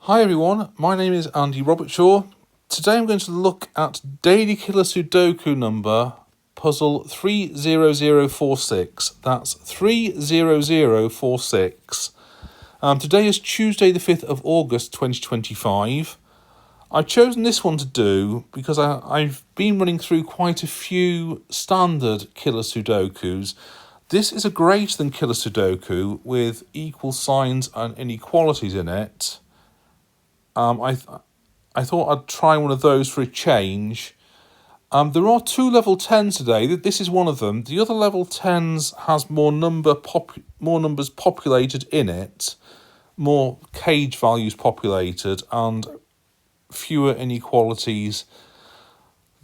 Hi everyone, my name is Andy Robertshaw. Today I'm going to look at Daily Killer Sudoku number puzzle 30046. That's 30046. Today is Tuesday the 5th of August 2025. I've chosen this one to do because I've been running through quite a few standard killer Sudokus. This is a greater than killer Sudoku with equal signs and inequalities in it. I thought I'd try one of those for a change. There are two level 10s today. This is one of them. The other level 10s has more numbers populated in it, more cage values populated, and fewer inequalities.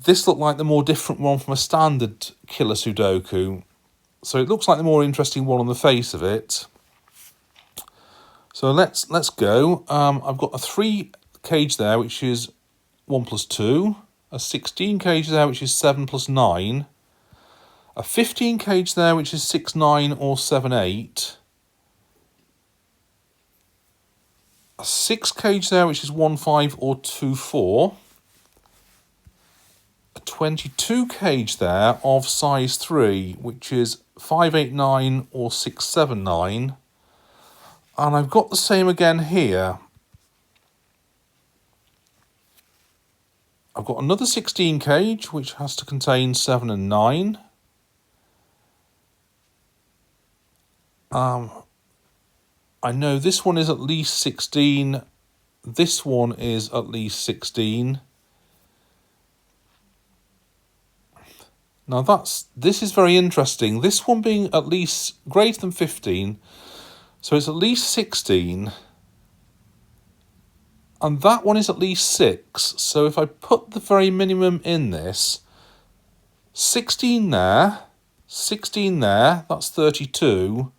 This looked like the more different one from a standard killer Sudoku. So it looks like the more interesting one on the face of it. So let's go. I've got a 3 cage there, which is 1 plus 2. A 16 cage there, which is 7 plus 9. A 15 cage there, which is 6, 9 or 7, 8. A 6 cage there, which is 1, 5 or 2, 4. A 22 cage there of size 3, which is 5, 8, 9 or 6, 7, 9. And I've got the same again here. I've got another 16 cage, which has to contain 7 and 9. I know this one is at least 16. This one is at least 16. Now this is very interesting. This one being at least greater than 15. So it's at least 16. And that one is at least 6. So if I put the very minimum in this, 16 there, that's 32.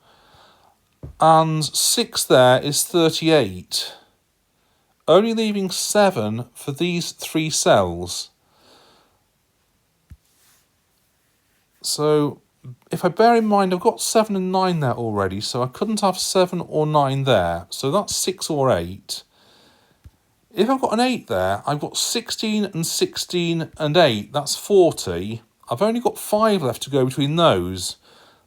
And 6 there is 38. Only leaving 7 for these 3 cells. So if I bear in mind, I've got 7 and 9 there already, so I couldn't have 7 or 9 there. So that's 6 or 8. If I've got an 8 there, I've got 16 and 16 and 8. That's 40. I've only got 5 left to go between those.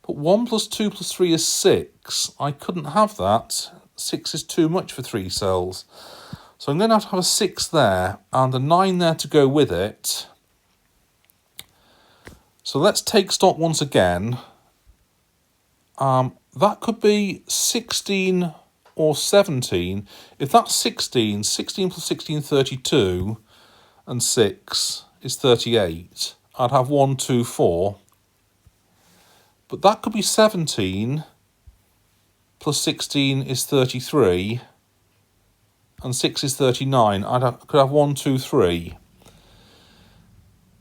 But 1 plus 2 plus 3 is 6. I couldn't have that. 6 is too much for 3 cells. So I'm going to have a 6 there and a 9 there to go with it. So let's take stock once again. That could be 16 or 17. If that's 16, 16 plus 16, 32, and 6 is 38. I'd have 1, 2, 4. But that could be 17 plus 16 is 33, and 6 is 39. Could have 1, 2, 3.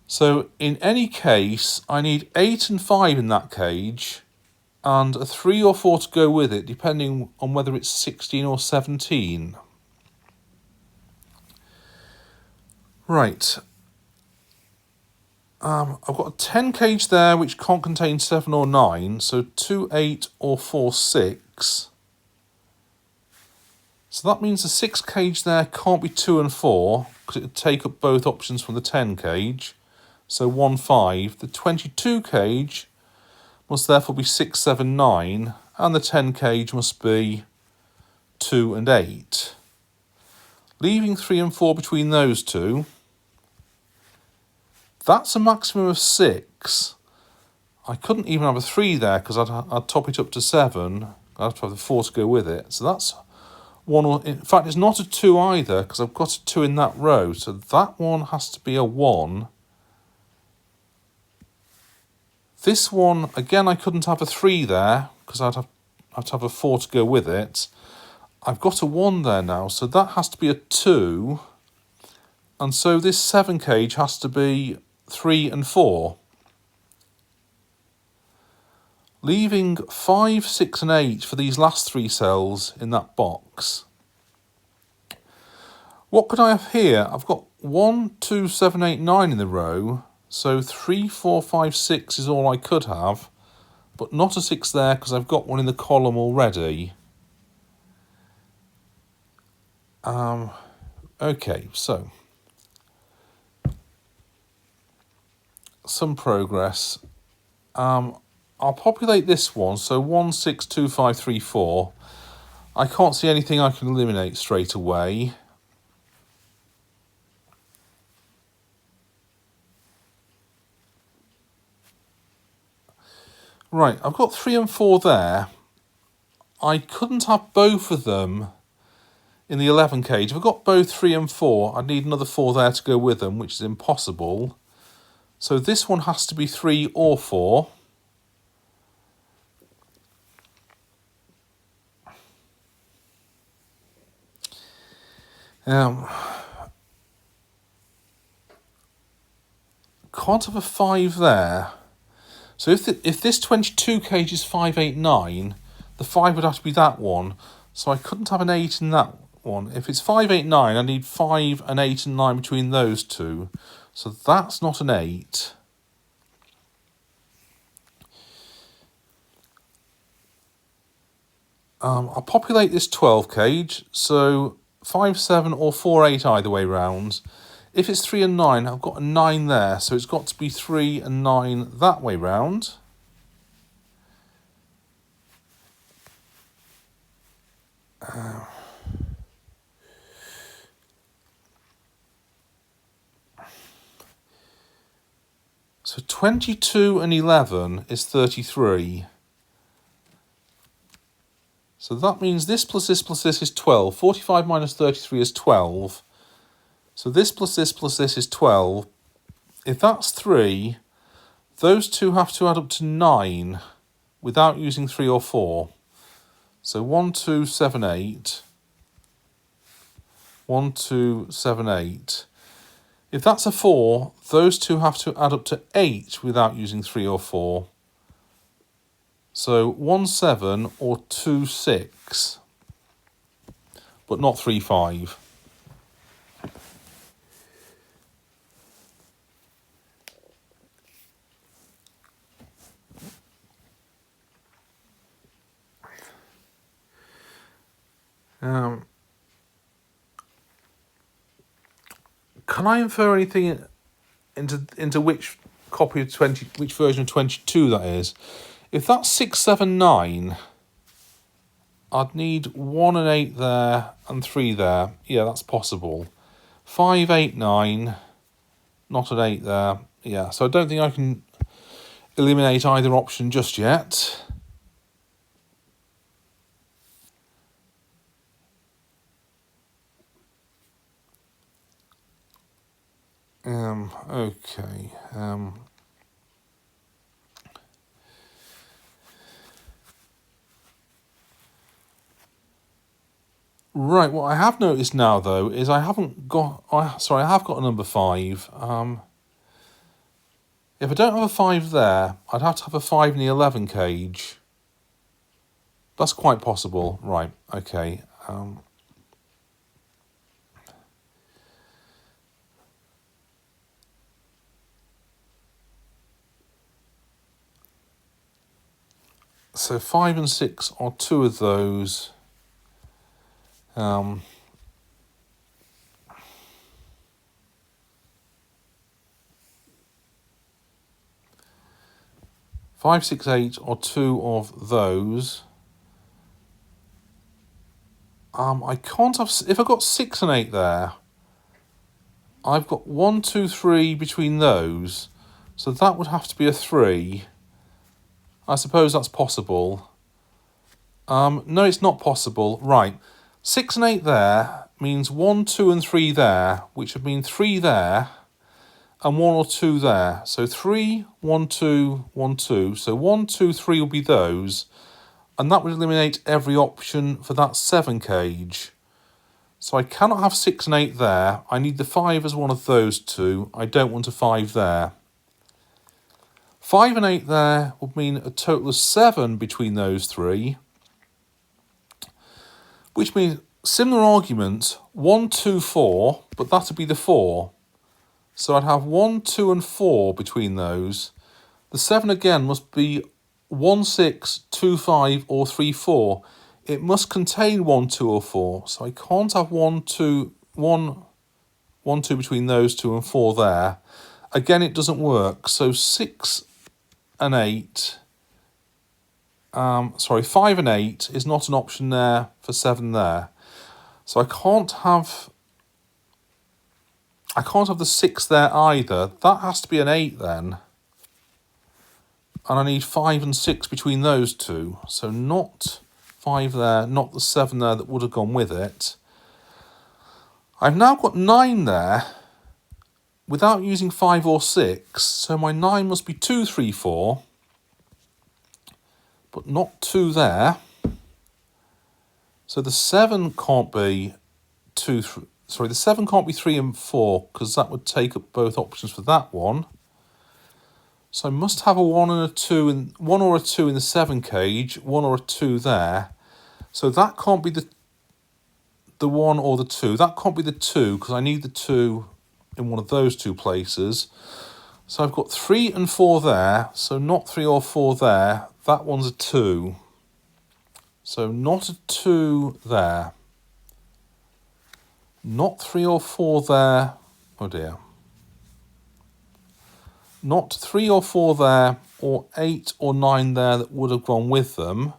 So in any case, I need 8 and 5 in that cage, and a 3 or 4 to go with it, depending on whether it's 16 or 17. Right. I've got a 10 cage there, which can't contain 7 or 9, so 2, 8 or 4, 6. So that means the 6 cage there can't be 2 and 4, because it would take up both options from the 10 cage. So 1, 5. The 22 cage must therefore be 6, 7, 9. And the 10 cage must be 2 and 8. Leaving 3 and 4 between those two. That's a maximum of 6. I couldn't even have a 3 there because I'd top it up to 7. I'd have to have the 4 to go with it. So that's 1. In fact, it's not a 2 either because I've got a 2 in that row. So that one has to be a 1. This one, again, I couldn't have a 3 there because I'd have to have a 4 to go with it. I've got a 1 there now, so that has to be a 2. And so this 7 cage has to be 3 and 4. Leaving 5, 6 and 8 for these last 3 cells in that box. What could I have here? I've got 1, 2, 7, 8, 9 in the row. So 3, 4, 5, 6 is all I could have, but not a 6 there because I've got one in the column already. Okay, so some progress. I'll populate this one, so 162534. I can't see anything I can eliminate straight away. Right, I've got 3 and 4 there. I couldn't have both of them in the 11 cage. If I've got both 3 and 4, I'd need another 4 there to go with them, which is impossible. So this one has to be 3 or 4. Can't have a 5 there. So if this 22 cage is 589, the 5 would have to be that one. So I couldn't have an 8 in that one. If it's 589, I need 5 and 8 and 9 between those two. So that's not an 8. I'll populate this 12 cage. So 5, 7 or 4, 8 either way round. If it's 3 and 9, I've got a 9 there. So it's got to be 3 and 9 that way round. So 22 and 11 is 33. So that means this plus this plus this is 12. 45 minus 33 is 12. So this plus this is 12. If that's 3, those two have to add up to 9 without using 3 or 4. So 1, 2, 7, 8. 1, 2, 7, 8. If that's a 4, those two have to add up to 8 without using 3 or 4. So 1, 7 or 2, 6. But not 3, 5. Can I infer anything into which copy of which version of 22 that is? If that's 6, 7, 9, I'd need 1 and 8 there and 3 there. Yeah, that's possible. 5, 8, 9, not an 8 there. Yeah, so I don't think I can eliminate either option just yet. Okay. Right, what I have noticed now, though, is I have got a number 5. If I don't have a 5 there, I'd have to have a 5 in the 11 cage. That's quite possible. Right, okay. So 5 and 6 are 2 of those. 5, 6, 8 are 2 of those. I can't have... If I've got 6 and 8 there, I've got 1, 2, 3 between those. So that would have to be a 3. I suppose that's possible. No, it's not possible. Right. 6 and 8 there means 1, 2 and 3 there, which would mean 3 there and 1 or 2 there. So 3, 1, 2, 1, 2. So 1, 2, 3 will be those. And that would eliminate every option for that 7 cage. So I cannot have 6 and 8 there. I need the 5 as one of those two. I don't want a 5 there. 5 and 8 there would mean a total of 7 between those 3. Which means, similar argument, 1, 2, 4, but that would be the 4. So I'd have 1, 2 and 4 between those. The 7 again must be 1, 6, 2, 5 or 3, 4. it must contain 1, 2 or 4. So I can't have 1, 2, 1, 1, 2 between those two and 4 there. Again, it doesn't work. So 6 and 8, 5 and 8 is not an option there for 7 there. So I can't have the 6 there either. That has to be an 8 then. And I need 5 and 6 between those two. So not 5 there, not the 7 there that would have gone with it. I've now got 9 there without using 5 or 6. So my 9 must be 2, 3, 4. But not 2 there. So the 7 can't be 2, 3. Sorry, the 7 can't be 3 and 4 because that would take up both options for that one. So I must have a 1 and a 2, and 1 or a 2 in the 7 cage, 1 or a 2 there. So that can't be the 1 or the 2. That can't be the 2 because I need the 2 in one of those two places. So I've got 3 and 4 there. So not 3 or 4 there. That one's a 2. So not a 2 there. Not 3 or 4 there. Oh dear. Not 3 or 4 there, or 8 or 9 there that would have gone with them.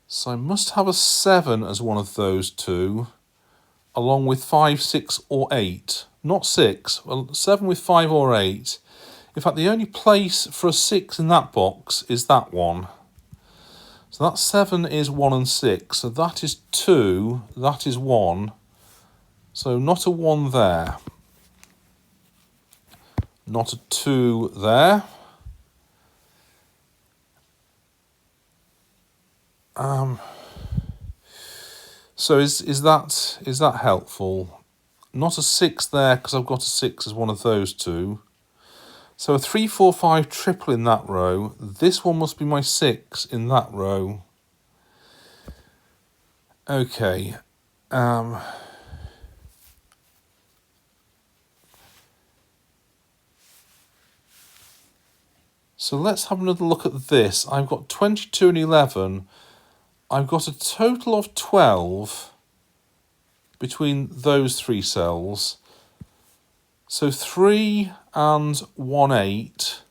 So I must have a 7 as one of those two, along with 5, 6 or 8. Not 6, well, 7 with 5 or 8. In fact, the only place for a 6 in that box is that one. So that 7 is 1 and 6. So that is 2, that is 1. So not a 1 there. Not a 2 there. So is that helpful? Not a 6 there because I've got a 6 as one of those two. So a 3, 4, 5 triple in that row. This one must be my 6 in that row. Okay. So let's have another look at this. I've got 22 and 11. I've got a total of 12 between those three cells. So 3 and 1, 8,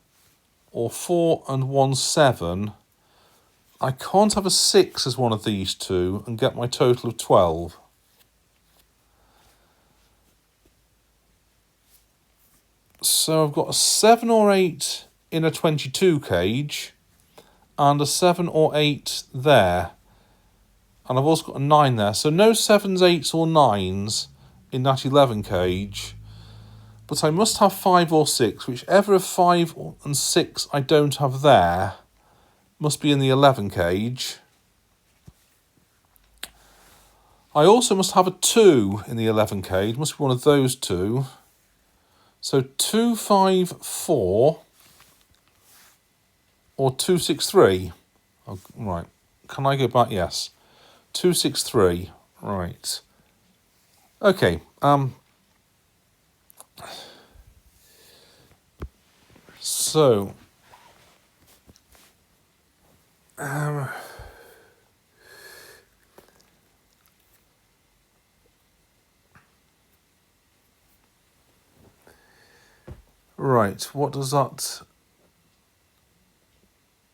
or 4 and 1, 7. I can't have a 6 as one of these two and get my total of 12. So I've got a 7 or 8 in a 22 cage and a 7 or 8 there. And I've also got a 9 there. So no 7s, 8s or 9s in that 11 cage. But I must have 5 or 6. Whichever of 5 and 6 I don't have there must be in the 11 cage. I also must have a 2 in the 11 cage. Must be one of those two. So 2, 5, 4 or 2, 6, 3. Oh, right. Can I go back? Yes. 2, 6, 3. Right. Okay. So. Right. What does that?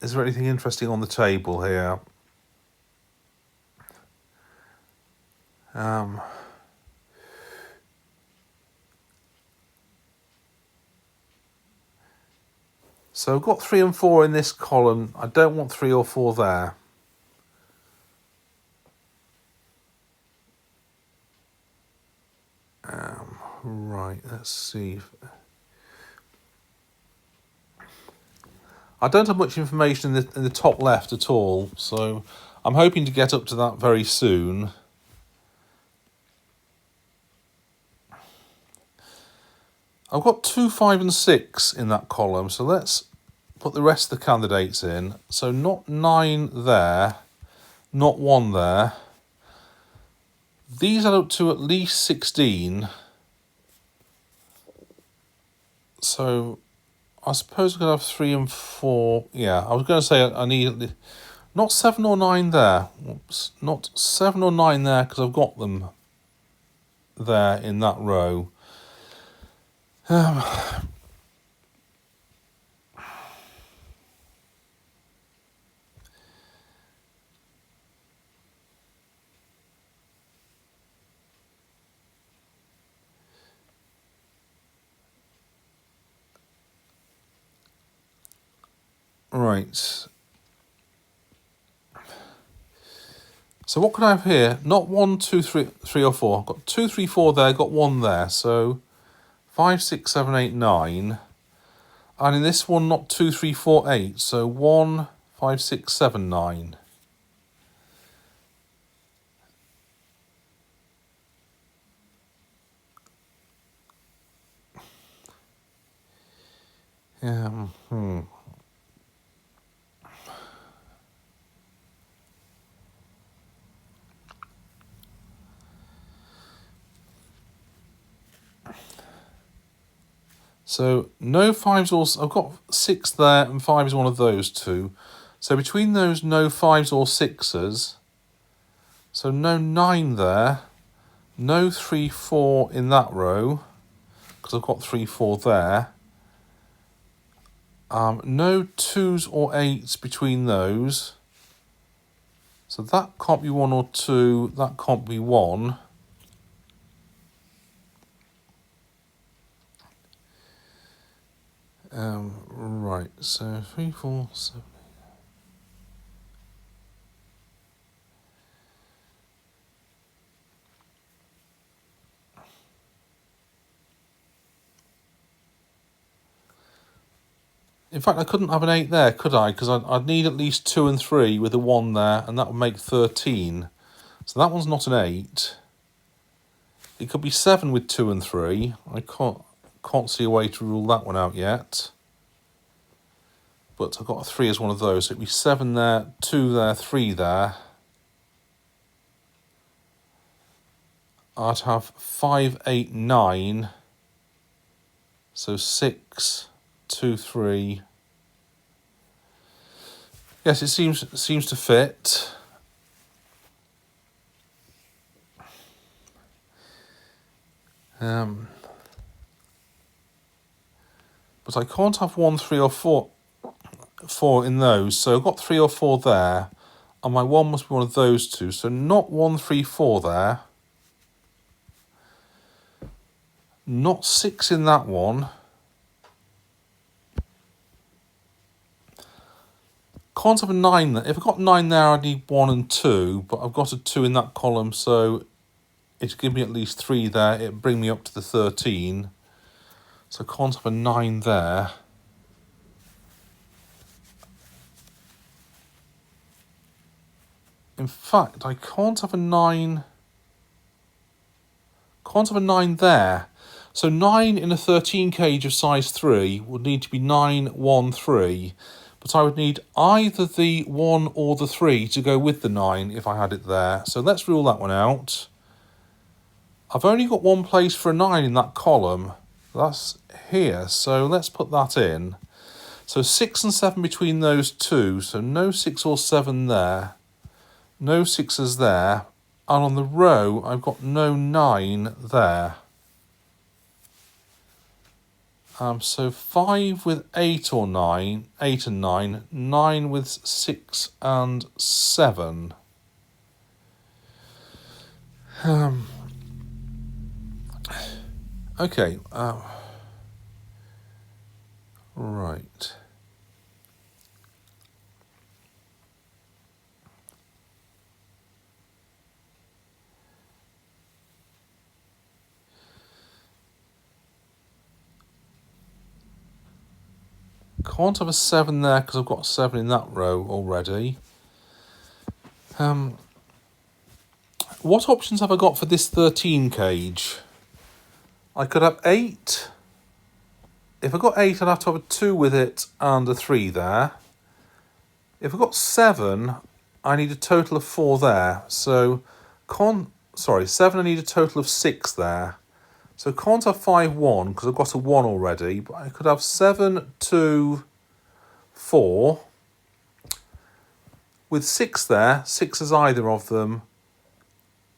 Is there anything interesting on the table here? So I've got 3 and 4 in this column. I don't want 3 or 4 there. Right, let's see. I don't have much information in the top left at all, so I'm hoping to get up to that very soon. I've got 2, 5 and 6 in that column, so let's put the rest of the candidates in. So not 9 there, not 1 there. These add up to at least 16. So I suppose I could have 3 and 4. Yeah, I was going to say I need Not 7 or 9 there. Oops, not 7 or 9 there because I've got them there in that row. Right. So what can I have here? Not 1, 2, 3, 3 or 4. I've got 2, 3, 4 there, got 1 there. So 5, 6, 7, 8, 9. And in this one, not 2, 3, 4, 8. So 1, 5, 6, 7, 9. So no 5s or... I've got 6 there and 5 is one of those two. So between those no 5s or 6s, so no 9 there, no 3, 4 in that row, because I've got 3, 4 there. No 2s or 8s between those. So that can't be 1 or 2, that can't be 1. Right, so 3, 4, 7. In fact, I couldn't have an 8 there, could I? Because I'd need at least 2 and 3 with a 1 there, and that would make 13. So that one's not an 8. It could be 7 with 2 and 3. I can't see a way to rule that one out yet. But I've got a 3 as one of those. So it'd be 7 there, 2 there, 3 there. I'd have 5, 8, 9. So 6, 2, 3. Yes, it seems to fit. But I can't have 1, 3 or 4 in those. So I've got 3 or 4 there. And my 1 must be one of those two. So not 1, 3, 4 there. Not 6 in that one. Can't have a 9 there. If I've got 9 there, I'd need 1 and 2. But I've got a 2 in that column, so it'd give me at least 3 there. It'd bring me up to the 13. So I can't have a 9 there. In fact, I can't have a 9. Can't have a 9 there. So 9 in a 13 cage of size 3 would need to be 9, 1, 3. But I would need either the 1 or the 3 to go with the 9 if I had it there. So let's rule that one out. I've only got one place for a 9 in that column. That's here. So let's put that in. So 6 and 7 between those two. So no 6 or 7 there. No 6s there. And on the row, I've got no 9 there. So 5 with 8 or 9, 8 and 9, 9 with 6 and 7. Okay. Right. Can't have a 7 there because I've got 7 in that row already. What options have I got for this 13 cage? I could have 8. If I got 8, I'd have to have a 2 with it and a 3 there. If I got 7, I need a total of 4 there. So, 7, I need a total of 6 there. So can't have 5, 1 because I've got a 1 already. But I could have 7, 2, 4 with 6 there, 6 as either of them,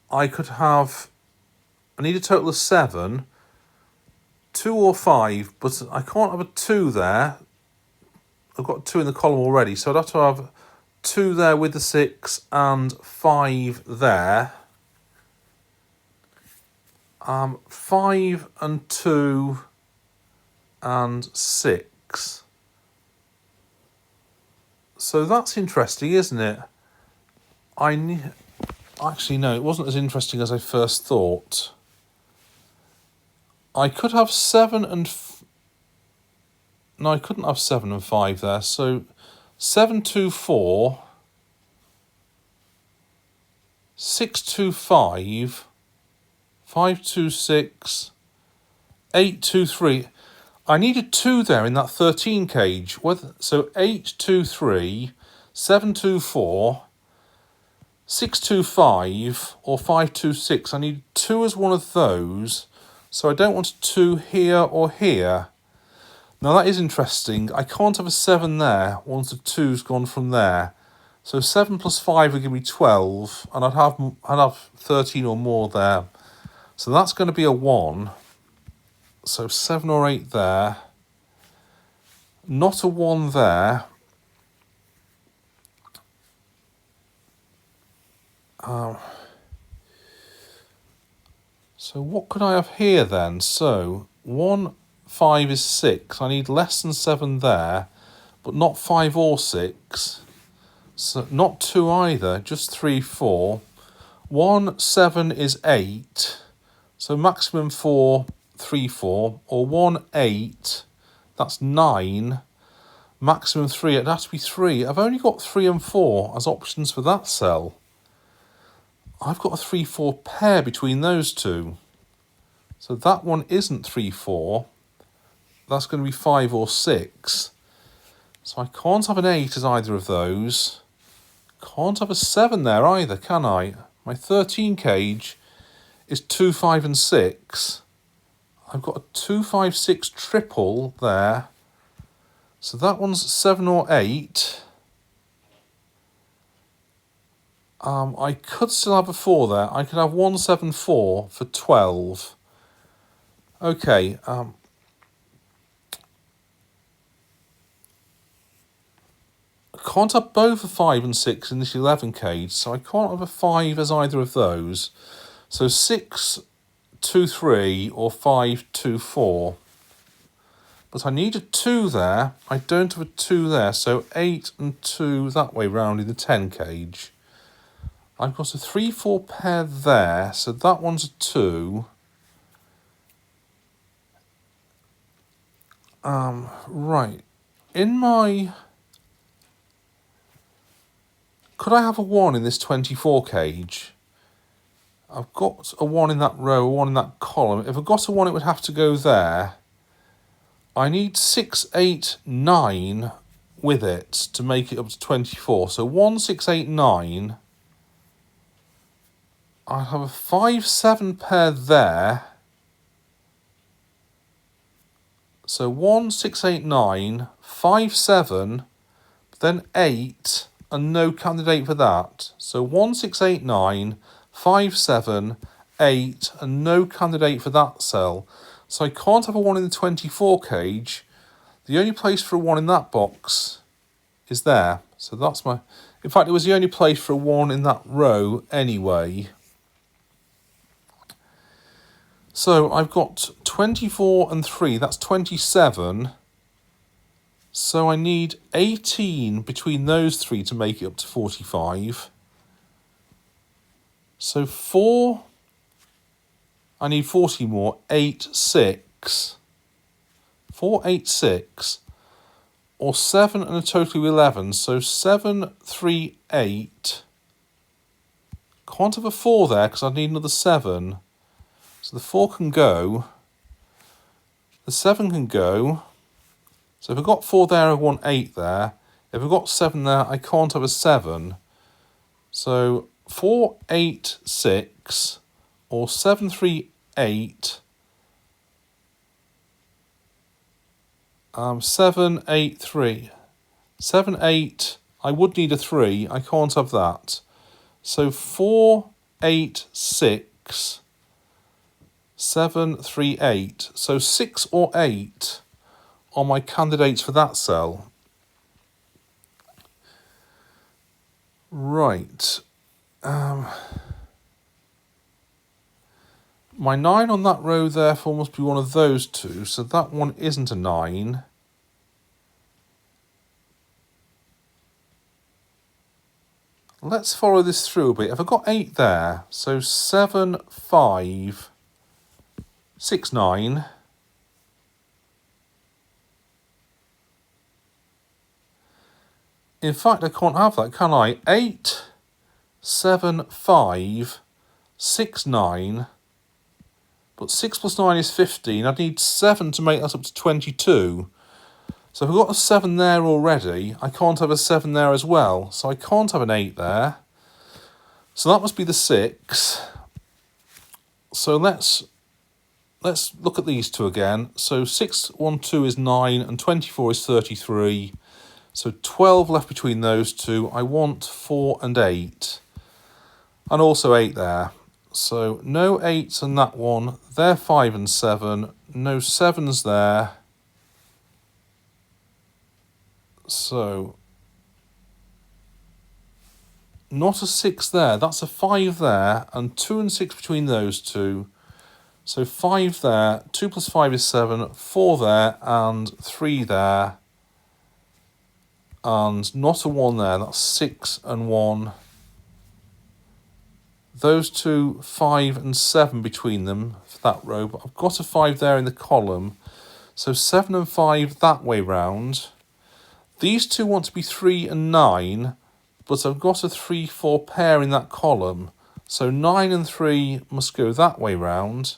I need a total of 7, 2 or 5, but I can't have a 2 there. I've got 2 in the column already, so I'd have to have 2 there with the 6 and 5 there. 5 and 2 and 6. So that's interesting, isn't it? Actually, no, it wasn't as interesting as I first thought. I could have 7 and... No, I couldn't have 7 and 5 there. So 7, 2, 4. 6, 2, 5. 5, 2, 6. 8, 2, 3. I needed 2 there in that 13 cage. So 8, 2, 3. 7, 2, 4. 6, 2, 5. Or 5, 2, 6. I need 2 as one of those. So I don't want a 2 here or here. Now that is interesting. I can't have a 7 there once the 2's gone from there. So 7 plus 5 will give me 12, and I'd have 13 or more there. So that's going to be a 1. So 7 or 8 there. Not a 1 there. So what could I have here then? So 1, 5 is 6. I need less than 7 there, but not 5 or 6. So not 2 either, just 3, 4. 1, 7 is 8. So maximum 4, 3, 4. Or 1, 8. That's 9. Maximum 3, it'd have to be 3. I've only got 3 and 4 as options for that cell. I've got a 3, 4 pair between those two. So that one isn't 3, 4. That's going to be 5 or 6. So I can't have an 8 as either of those. Can't have a 7 there either, can I? My 13 cage is 2, 5 and 6. I've got a 2, 5, 6 triple there. So that one's 7 or 8. I could still have a 4 there. I could have 1, 7, 4 for 12. Okay. I can't have both a 5 and 6 in this 11 cage, so I can't have a 5 as either of those. So 6, 2, 3 or 5, 2, 4. But I need a 2 there. I don't have a 2 there, so 8 and 2 that way round in the 10 cage. I've got a 3, 4 pair there, so that one's a 2. Right. Could I have a 1 in this 24 cage? I've got a 1 in that row, a 1 in that column. If I got a 1, it would have to go there. I need 6, 8, 9 with it to make it up to 24. So 1, 6, 8, 9. I have a 5, 7 pair there. So 1, 6, 8, 9, 5, 7, then 8, and no candidate for that. So 1, 6, 8, 9, 5, 7, 8, and no candidate for that cell. So I can't have a 1 in the 24 cage. The only place for a 1 in that box is there. So that's my... In fact, it was the only place for a 1 in that row anyway. So I've got 24 and 3, that's 27. So I need 18 between those 3 to make it up to 45. So 4, I need 40 more, 8, 6. 4, 8, 6. Or 7 and a total of 11. So 7, 3, 8. Can't have a 4 there because I need another 7. So the 4 can go. The 7 can go. So if I've got 4 there, I want 8 there. If I've got 7 there, I can't have a 7. So 4, 8, 6. Or 7, 3, 8. 7, 8, 3. 7, 8. I would need a 3. I can't have that. So 4, 8, 6, 7, 3, 8. So 6 or 8 are my candidates for that cell. Right. My 9 on that row, therefore, must be one of those two. So that one isn't a 9. Let's follow this through a bit. If I've got 8 there, so 7, 5, 6, 9. In fact, I can't have that, can I? 8, 7, 5, 6, 9. But 6 plus 9 is 15. I'd need 7 to make that up to 22. So if I've got a 7 there already, I can't have a 7 there as well. So I can't have an 8 there. So that must be the 6. So let's look at these two again. So 6, 1, 2 is 9 and 24 is 33. So 12 left between those two. I want 4 and 8. And also 8 there. So no 8s on that one. They're 5 and 7. No 7s there. So not a 6 there. That's a 5 there. And 2 and 6 between those two. So 5 there. 2 plus 5 is 7. 4 there. And 3 there. And not a 1 there. That's 6 and 1. Those two, 5 and 7 between them for that row. But I've got a 5 there in the column. So 7 and 5 that way round. These two want to be 3 and 9. But I've got a 3, 4 pair in that column. So 9 and 3 must go that way round.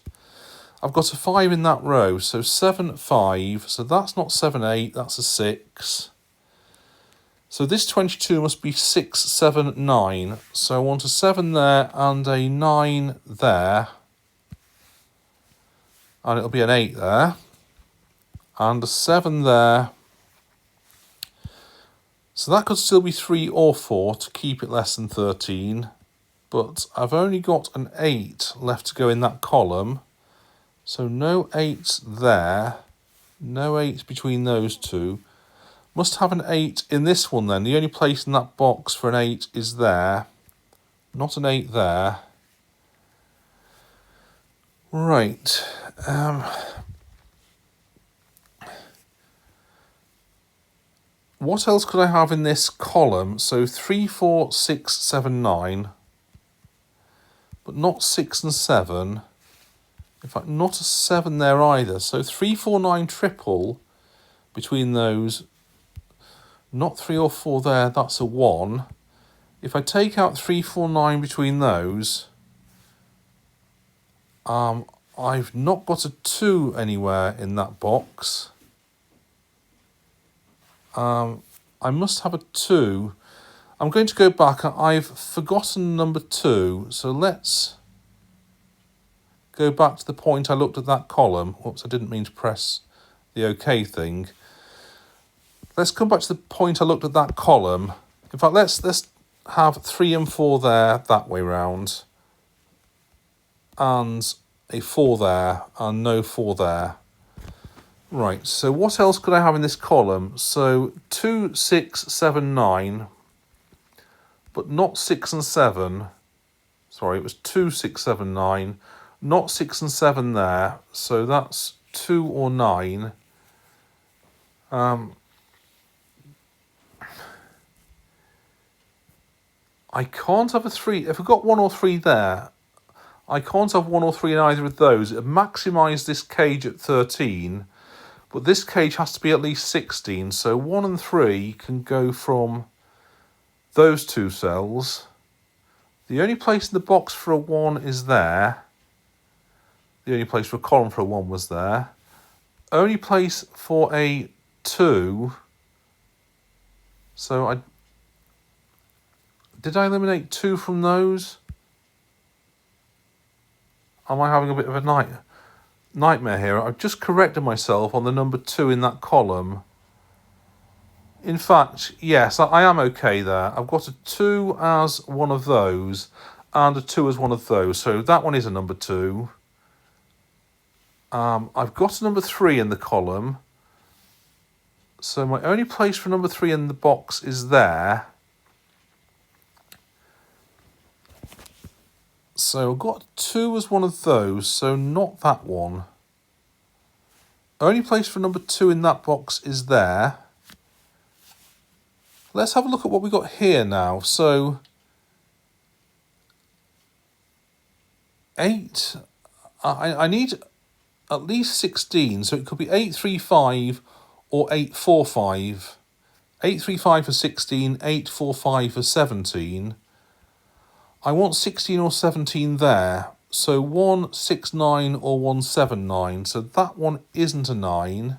I've got a 5 in that row. So 7, 5. So that's not 7, 8. That's a 6. So this 22 must be 6, 7, 9. So I want a 7 there and a 9 there. And it'll be an 8 there. And a 7 there. So that could still be 3 or 4 to keep it less than 13. But I've only got an 8 left to go in that column. So no 8s there. No 8s between those two. Must have an 8 in this one then. The only place in that box for an 8 is there. Not an 8 there. Right. What else could I have in this column? So 3, 4, 6, 7, 9. But not 6 and 7. In fact, not a 7 there either. So 3, 4, 9 triple between those. Not 3 or 4 there, that's a 1. If I take out 3, 4, 9 between those, I've not got a 2 anywhere in that box. I must have a 2. I'm going to go back. I've forgotten number 2, so let's go back to the point I looked at that column. Oops, I didn't mean to press the OK thing. Let's come back to the point I looked at that column. In fact, let's have 3 and 4 there, that way round. And a 4 there, and no 4 there. Right, so what else could I have in this column? So 2, 6, 7, 9. But not 6 and 7. Sorry, it was 2, 6, 7, 9. Not 6 and 7 there. So that's 2 or 9. I can't have a 3. If I've got 1 or 3 there, I can't have 1 or 3 in either of those. It maximise this cage at 13, but this cage has to be at least 16. So 1 and 3 can go from those two cells. The only place in the box for a 1 is there. The only place for a column for a 1 was there. Only place for a 2. So did I eliminate 2 from those? Am I having a bit of a nightmare here? I've just corrected myself on the number 2 in that column. In fact, yes, I am okay there. I've got a 2 as one of those and a 2 as one of those. So that one is a number 2. I've got a number 3 in the column. So my only place for number 3 in the box is there. So I've got 2 as one of those, so not that one. Only place for number 2 in that box is there. Let's have a look at what we got here now. So 8, I need at least 16, so it could be 835 or 845. 835 for 16, 845 for 17. I want 16 or 17 there. So 169 or 179. So that one isn't a 9.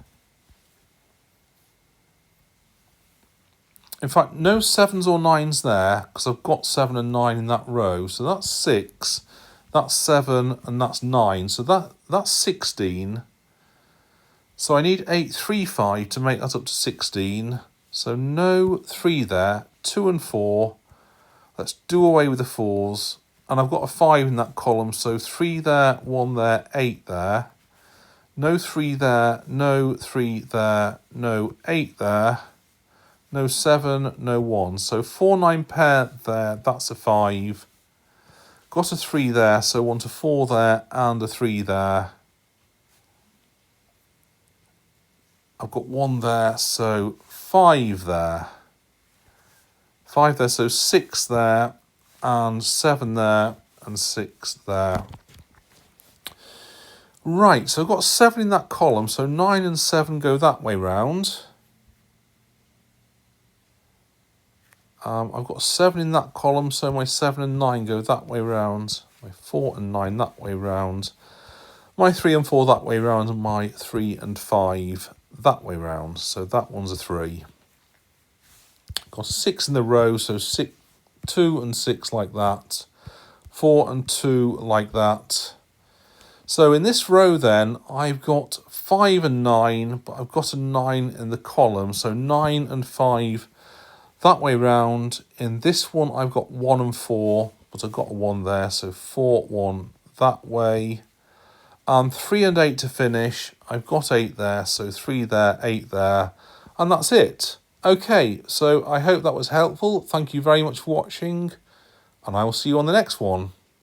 In fact, no 7s or 9s there, because I've got 7 and 9 in that row. So that's 6, that's 7, and that's 9. So that's 16. So I need 835 to make that up to 16. So no 3 there, 2 and 4. Let's do away with the 4s. And I've got a 5 in that column, so 3 there, 1 there, 8 there. No 3 there, no 3 there, no 8 there. No 7, no 1. So 4, 9 pair there, that's a 5. Got a 3 there, so 1 to 4 there, and a 3 there. I've got 1 there, so 5 there. 5 there, so 6 there, and 7 there, and 6 there. Right, so I've got 7 in that column, so 9 and 7 go that way round. I've got 7 in that column, so my 7 and 9 go that way round. My 4 and 9 that way round. My 3 and 4 that way round, and my 3 and 5 that way round. So that one's a 3. Got 6 in the row, so 6, 2 and 6 like that. 4 and 2 like that. So in this row then, I've got 5 and 9, but I've got a 9 in the column, so 9 and 5 that way round. In this one, I've got 1 and 4, but I've got a 1 there, so 4, 1 that way. And 3 and 8 to finish. I've got 8 there, so 3 there, 8 there, and that's it. Okay, so I hope that was helpful. Thank you very much for watching, and I will see you on the next one.